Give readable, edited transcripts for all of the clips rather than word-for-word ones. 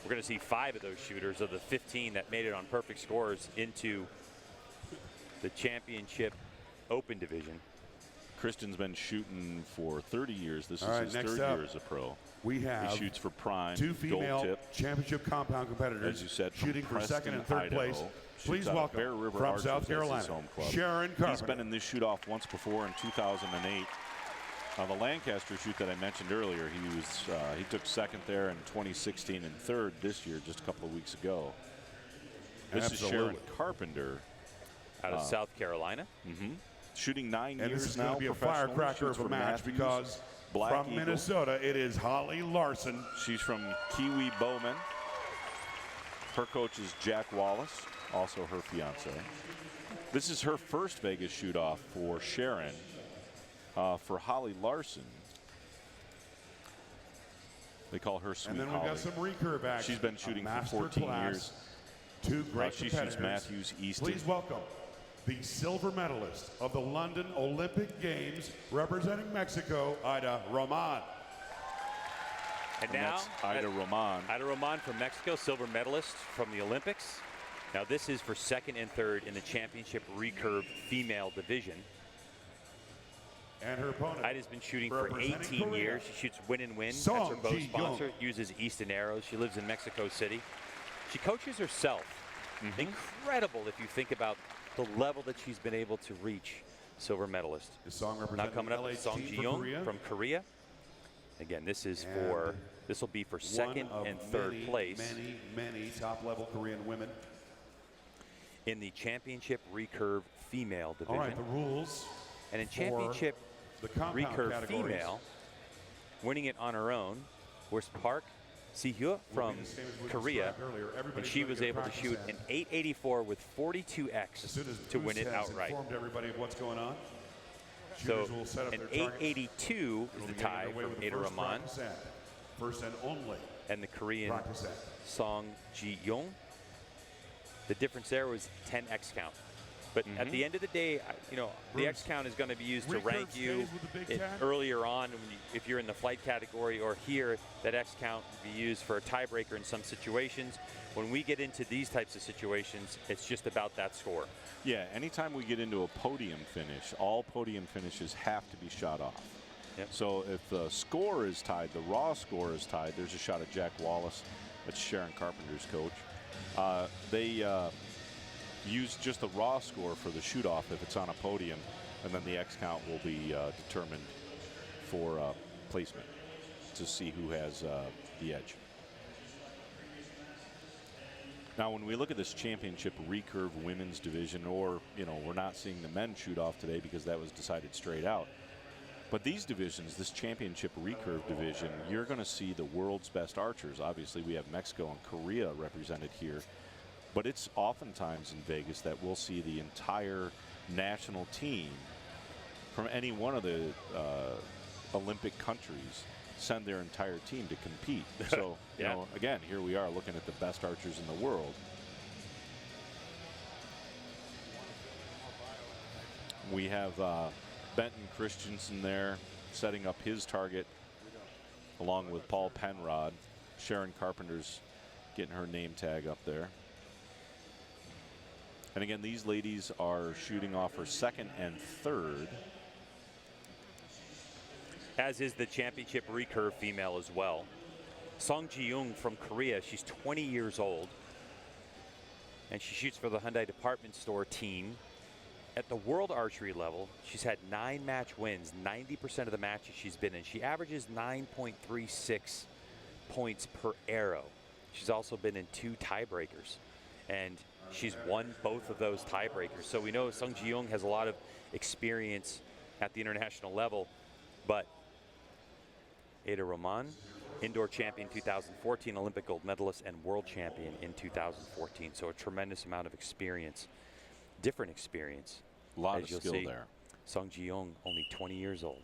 we're going to see 5 of those shooters of the 15 that made it on perfect scores into the championship open division. Christensen's been shooting for 30 years. This is his third year as a pro. We have he shoots for Prime, 2 female gold tip. championship compound competitors, as you said, shooting for Preston, second and third Idaho. place. Please welcome Bear River from Archers, South Carolina, home club. Sharon Carpenter. He's been in this shoot-off once before in 2008. The Lancaster shoot that I mentioned earlier, he took second there in 2016 and third this year, just a couple of weeks ago. This is Sharon Carpenter. Out of South Carolina. Shooting 9 and years this is now. going to be a firecracker of a match because from Minnesota, it is Holly Larson. She's from Kiwi Bowman. Her coach is Jack Wallace, also her fiance. This is her first Vegas shoot-off for Sharon. For Holly Larson, they call her Sweet Holly. And then we've got some recurve action. She's been shooting for 14 years. 2 great she competitors. shoots Matthews Easton. Please welcome the silver medalist of the London Olympic Games, representing Mexico, Aida Roman. And now, Aida Roman. Aida Roman from Mexico, silver medalist from the Olympics. Now this is for second and third in the championship recurve female division. And her opponent, Aida's been shooting for 18 years. She shoots win and win. That's her bow sponsor. Uses Easton arrows. She lives in Mexico City. She coaches herself. Incredible if you think about the level that she's been able to reach. Silver medalist. Now coming up is Song Jiyung from Korea. Again, this will be for second and third place. Many top-level Korean women in the championship recurve female division. All right, the rules. And in championship recurve female, winning it on her own was Park Si-hyuk from Korea, and she was able to shoot an 884 with 42x to win it outright. Informed everybody of what's going on. So an 882 is the tie from Aida Roman. First and only. And the Korean Song Jiyung. The difference there was 10x count. But at the end of the day, the X count is going to be used to rank you earlier on if you're in the flight category, or here, that X count will be used for a tiebreaker in some situations. When we get into these types of situations, it's just about that score. Yeah, anytime we get into a podium finish, all podium finishes have to be shot off. Yep. So if the score is tied, the raw score is tied, there's a shot at Jack Wallace. That's Sharon Carpenter's coach. They use just the raw score for the shoot-off if it's on a podium, and then the X count will be determined for placement to see who has the edge. Now, when we look at this championship recurve women's division, or, we're not seeing the men shoot off today because that was decided straight out. But these divisions, this championship recurve division, you're going to see the world's best archers. Obviously, we have Mexico and Korea represented here. But it's oftentimes in Vegas that we'll see the entire national team from any one of the Olympic countries send their entire team to compete. So, again, here we are looking at the best archers in the world. We have Benton Christensen there setting up his target along with Paul Penrod. Sharon Carpenter's getting her name tag up there. And again, these ladies are shooting off for second and third. As is the championship recurve female as well. Song Jiyung from Korea, she's 20 years old. And she shoots for the Hyundai department store team. At the world archery level, she's had 9 match wins, 90% of the matches she's been in. She averages 9.36 points per arrow. She's also been in 2 tiebreakers. And she's won both of those tiebreakers. So we know Song Jiyung has a lot of experience at the international level, but Aida Roman, indoor champion 2014, Olympic gold medalist, and world champion in 2014. So a tremendous amount of experience, different experience. A lot of skill there. Song Jiyung, only 20 years old.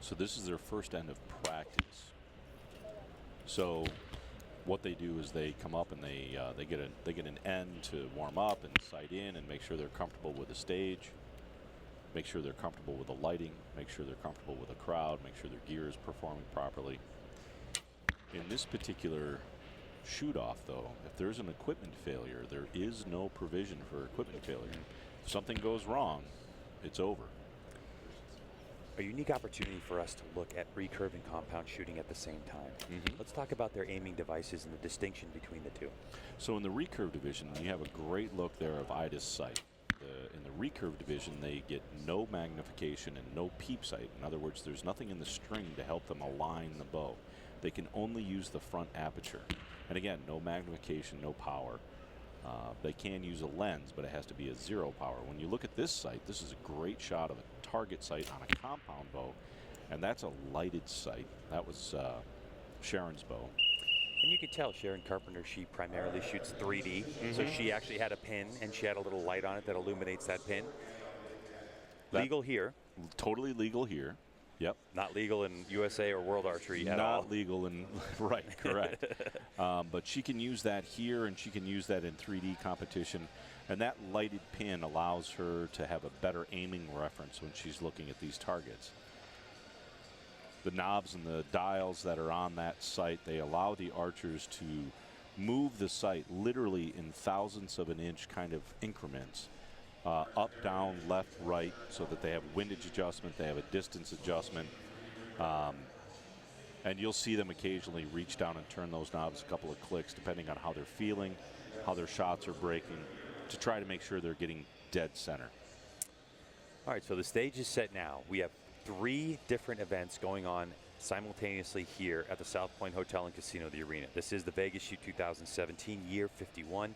So this is their first end of practice. So what they do is they come up and they get an end to warm up and sight in and make sure they're comfortable with the stage, make sure they're comfortable with the lighting, make sure they're comfortable with the crowd, make sure their gear is performing properly. In this particular shoot-off, though, if there's an equipment failure, there is no provision for equipment failure. If something goes wrong, it's over. A unique opportunity for us to look at recurve and compound shooting at the same time. Let's talk about their aiming devices and the distinction between the two. So in the recurve division, you have a great look there of Aida's sight. In the recurve division, they get no magnification and no peep sight. In other words, there's nothing in the string to help them align the bow. They can only use the front aperture. And again, no magnification, no power. They can use a lens, but it has to be a 0 power. When you look at this sight, this is a great shot of a target sight on a compound bow, and that's a lighted sight. That was Sharon's bow. And you can tell Sharon Carpenter, she primarily shoots 3D, so she actually had a pin, and she had a little light on it that illuminates that pin. Legal here. Totally legal here. Yep. Not legal in USA or World Archery at all. Not legal in, right, correct. But she can use that here, and she can use that in 3D competition. And that lighted pin allows her to have a better aiming reference when she's looking at these targets. The knobs and the dials that are on that sight, they allow the archers to move the sight literally in thousandths of an inch kind of increments. Up, down, left, right, so that they have windage adjustment, they have a distance adjustment. And you'll see them occasionally reach down and turn those knobs a couple of clicks, depending on how they're feeling, how their shots are breaking, to try to make sure they're getting dead center. All right, so the stage is set now. We have 3 different events going on simultaneously here at the South Point Hotel and Casino, the arena. This is the Vegas Shoot 2017, year 51.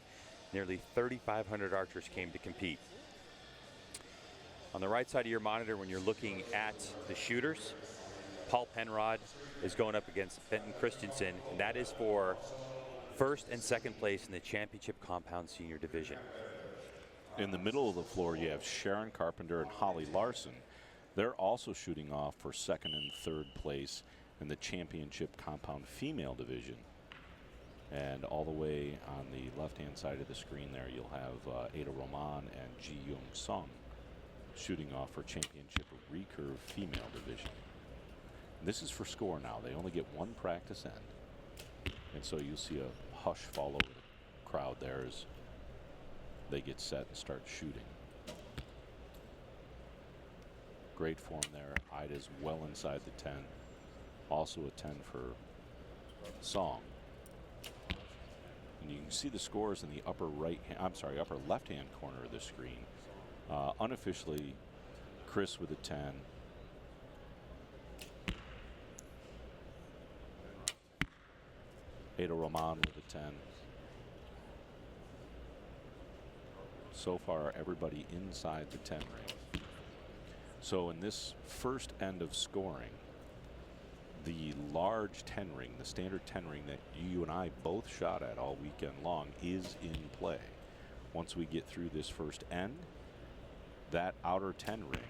Nearly 3,500 archers came to compete. On the right side of your monitor, when you're looking at the shooters, Paul Penrod is going up against Benton Christensen, and that is for first and second place in the championship compound senior division. In the middle of the floor, you have Sharon Carpenter and Holly Larson. They're also shooting off for second and third place in the championship compound female division. And all the way on the left-hand side of the screen there, you'll have Aida Roman and Jiyung shooting off for championship recurve female division. And this is for score now. They only get 1 practice end. And so you'll see a hush fall over the crowd there as they get set and start shooting. Great form there. Aida's well inside the 10. Also a 10 for Song. And you can see the scores in the upper upper left-hand corner of the screen. Unofficially, Chris with a 10. Aida Roman with a 10. So far, everybody inside the 10 ring. So in this first end of scoring, the large 10 ring, the standard 10 ring that you and I both shot at all weekend long, is in play. Once we get through this first end, that outer 10 ring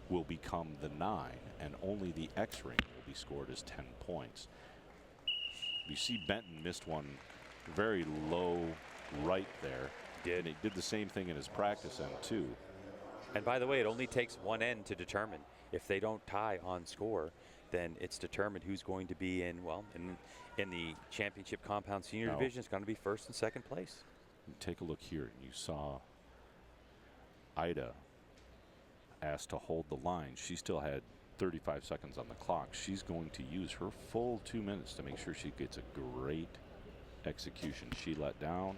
will become the 9, and only the X ring will be scored as 10 points. You see Benton missed one very low right there. And he did the same thing in his practice end too. And by the way, it only takes 1 end to determine. If they don't tie on score, then it's determined who's going to be in, well, in the championship compound senior division. It's going to be first and second place. Take a look here. You saw Aida asked to hold the line. She still had 35 seconds on the clock. She's going to use her full 2 minutes to make sure she gets a great execution. She let down.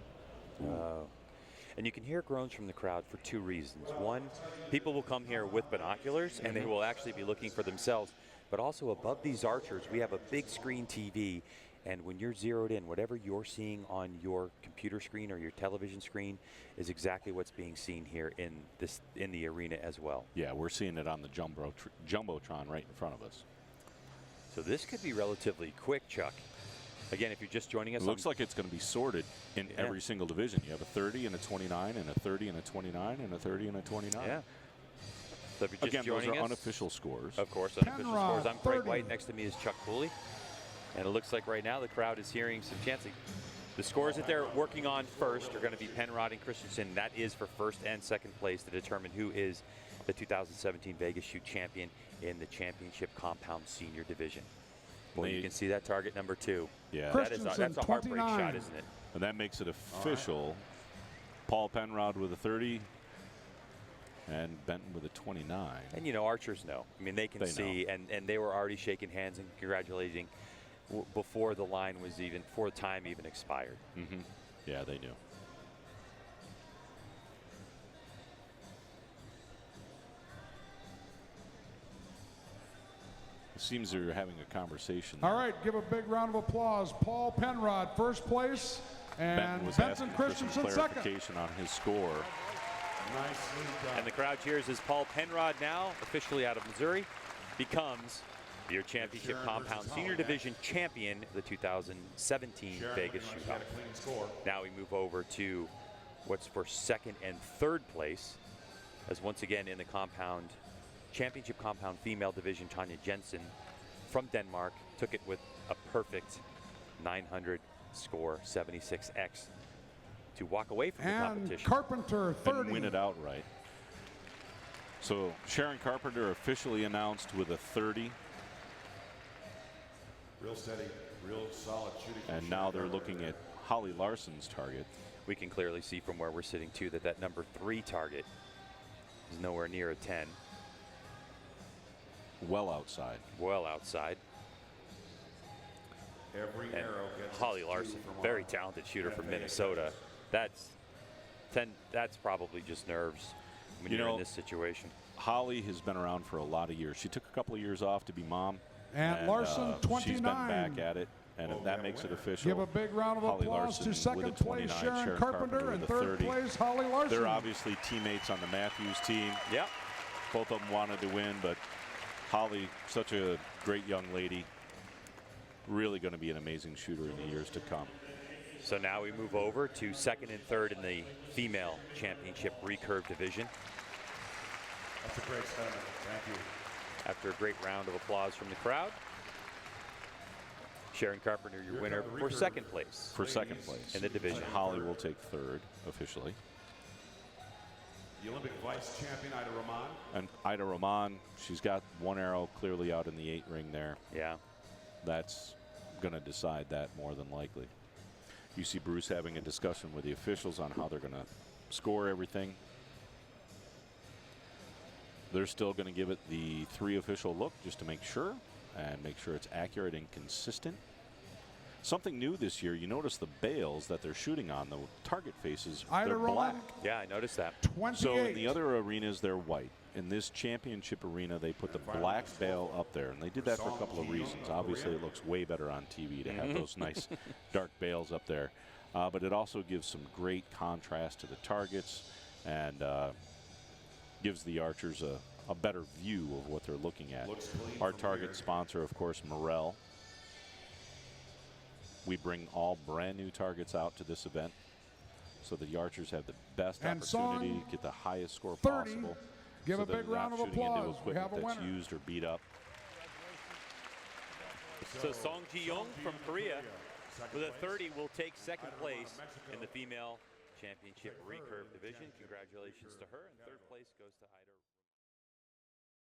And you can hear groans from the crowd for 2 reasons. One, people will come here with binoculars and they will actually be looking for themselves. But also above these archers, we have a big screen TV. And when you're zeroed in, whatever you're seeing on your computer screen or your television screen is exactly what's being seen here in the arena as well. Yeah, we're seeing it on the Jumbotron right in front of us. So this could be relatively quick, Chuck. Again, if you're just joining us. It looks like it's going to be sorted in every single division. You have a 30 and a 29 and a 30 and a 29 and a 30 and a 29. Yeah. So if you're just Again, joining those are us, unofficial scores. Of course, unofficial Penrod, scores. I'm Craig 30. White. Next to me is Chuck Cooley. And it looks like right now the crowd is hearing some chanting. The scores that they're working on first are going to be Penrod and Christensen. That is for first and second place to determine who is the 2017 Vegas Shoot champion in the championship compound senior division. Well, you can see that target number 2. Yeah. That's a heartbreak 29. shot, isn't it? And that makes it official. Paul Penrod with a 30 and Benton with a 29. And, you know, archers know. I mean, they can see, and they were already shaking hands and congratulating before the line was even, before time even expired. Mm-hmm. Yeah, they do. It seems they're having a conversation there. All right, give a big round of applause. Paul Penrod, first place, and Benton Christensen, for some second. clarification on his score. Nicely done. And the crowd cheers as Paul Penrod, now officially out of Missouri, becomes your championship Sharon compound versus senior Holly division champion, the 2017 Sharon Vegas pretty much Shootout. got a clean score. Now we move over to what's for second and third place, as once again in the compound championship compound female division, Tanya Jensen from Denmark took it with a perfect 900 score, 76x, to walk away from the And competition. Carpenter, 30. And win it outright. So Sharon Carpenter officially announced with a 30. Real steady, real solid shooting. from And now Sharon they're Carpenter looking there. at Holly Larson's target. We can clearly see from where we're sitting too that number 3 target is nowhere near a 10. Well outside. Well outside. Every And arrow gets Holly its Larson, cue from very our talented shooter from FAA Minnesota. judges. That's probably just nerves when You you're know, in this situation. Holly has been around for a lot of years. She took a couple of years off to be mom. And Larson, She's been 29. back at it, and Oh, that yeah, makes it winner. official. Give a big round of Holly applause Larson to second with a place 29, Sharon Carpenter, and with a third 30. place Holly Larson. They're obviously teammates on the Matthews team. Yeah. Both of them wanted to win, but Holly, such a great young lady, really going to be an amazing shooter in the years to come. So now we move over to second and third in the female championship recurve division. That's a great sentiment. Thank you. After a great round of applause from the crowd, Sharon Carpenter, your Here winner come the for recurve. second place. For second place. In the division. And Holly will take third officially. The Olympic vice champion, Aida Rahman. And Aida Rahman, she's got one arrow clearly out in the 8 ring there. Yeah. That's going to decide that more than likely. You see Bruce having a discussion with the officials on how they're going to score everything. They're still going to give it the 3 official look just to make sure, and make sure it's accurate and consistent. Something new this year, you notice the bales that they're shooting on, the target faces, Aida they're Rahman, black. Yeah, I noticed that. 28. So in the other arenas, they're white. In this championship arena, they put the black bale up there, and they did that for a couple of reasons. Obviously, it looks way better on TV to have those nice dark bales up there. But it also gives some great contrast to the targets, and gives the archers a better view of what they're looking at. Looks clean Our from target here. sponsor, of course, Morel. We bring all brand new targets out to this event so that the archers have the best And opportunity song to get the highest score 30. possible. Give so a that big they're round not of shooting into applause. We have equipment a that's winner. used or beat up. So Song Jiyung from Korea Second with a place. 30 will take second Aida Rahman place of Mexico. in the female championship Take third recurve in the division. championship Congratulations to her. And third category. place goes to Aida.